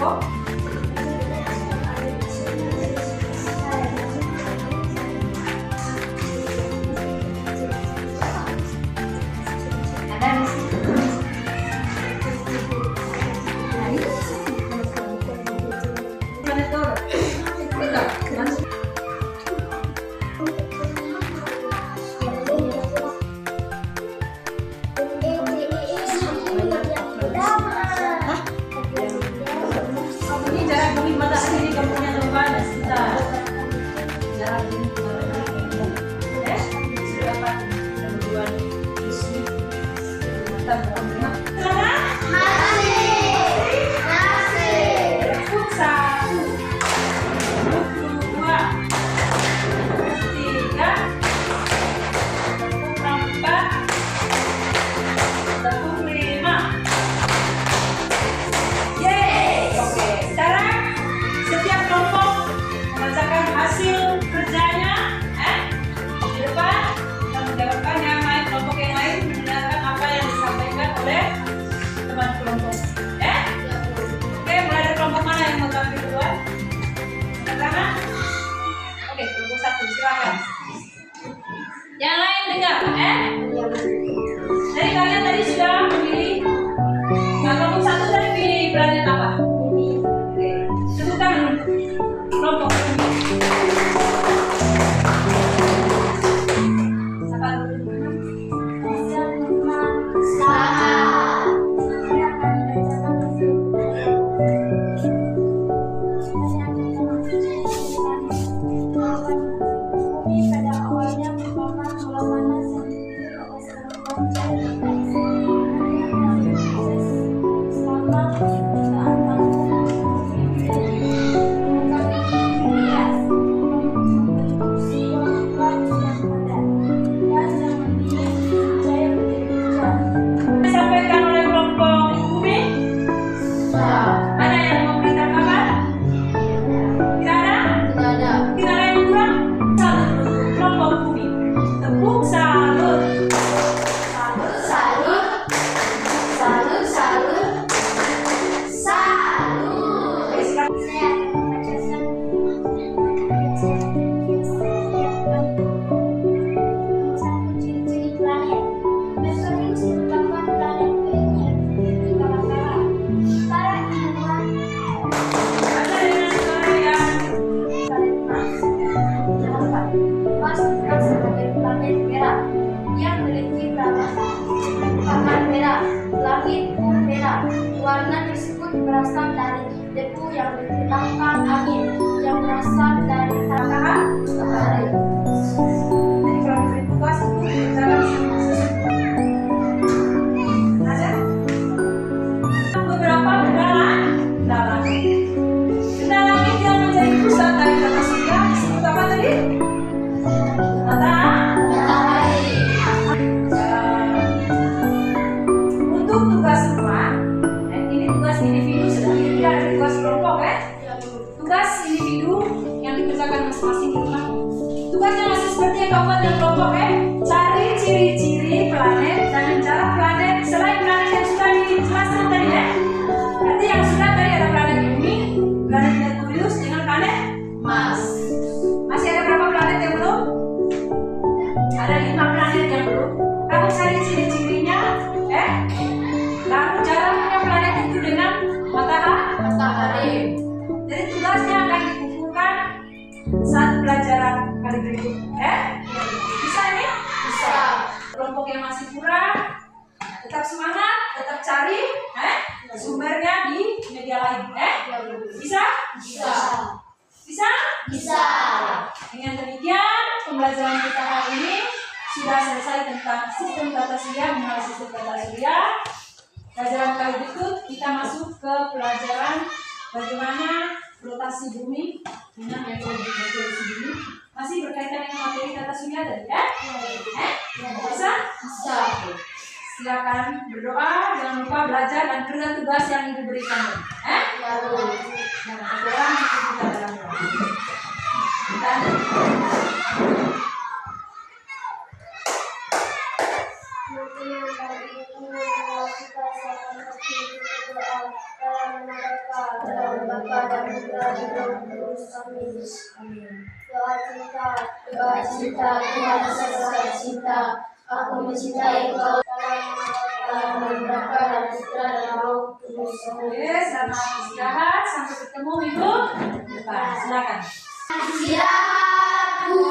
kelompok? Ada di situ. Yang lain dengar, Jadi kalian tadi sudah memilih. Nah, kelompok satu tadi pilih planet apa? Oke, sebutkan kelompok bumi. Siapa dulu? Warna tersebut berasal dari debu yang ditimbulkan angin yang berasal dari matahari. Jadi kalau beri tugas jangan ada beberapa benda langit. Benda langit yang menjadi pusat dari tata surya disebut apa tadi? Matahari. Untuk tugas rumah, tugas individu sedang tidak ada tugas kelompok tugas individu yang dikerjakan masing-masing di rumah. Tugasnya masih seperti yang kamu buat dalam kelompok cari ciri-ciri planet dan mencari planet selain planet yang sudah dijelaskan tadi Berarti yang sudah tadi ada planet Bumi, planet Merkurius dengan planet Mars. Masih ada berapa planet yang belum? Ada 5 planet yang belum. Kamu cari ciri-cirinya, lalu jaraknya planet itu dengan matahari. Jadi tugasnya akan dikumpulkan saat pelajaran kali berikut. Bisa ini? Bisa. Kelompok yang masih kurang, tetap semangat, tetap cari sumbernya di media lain. Bisa? Bisa. Bisa? Bisa. Dengan demikian pembelajaran kita hari ini sudah selesai tentang sistem tata surya, mengenal sistem tata surya. Pelajaran kali berikut kita masuk ke pelajaran bagaimana rotasi bumi dengan metode bumi. Masih berkaitan dengan materi tata surya tadi Bisa? Bisa. Silakan berdoa, jangan lupa belajar dan kerja tugas yang diberikan. Dan aturan itu juga dalam doa. Kita kepada Putra dan Roh Kudus. Amin. Doa cinta, Tuhan segala cinta. Aku mencintai Engkau dalam Bapa dan Putra dan Roh Kudus. Oke, selamat istirahat. Sampai ketemu minggu depan. Silakan. Istirahatku.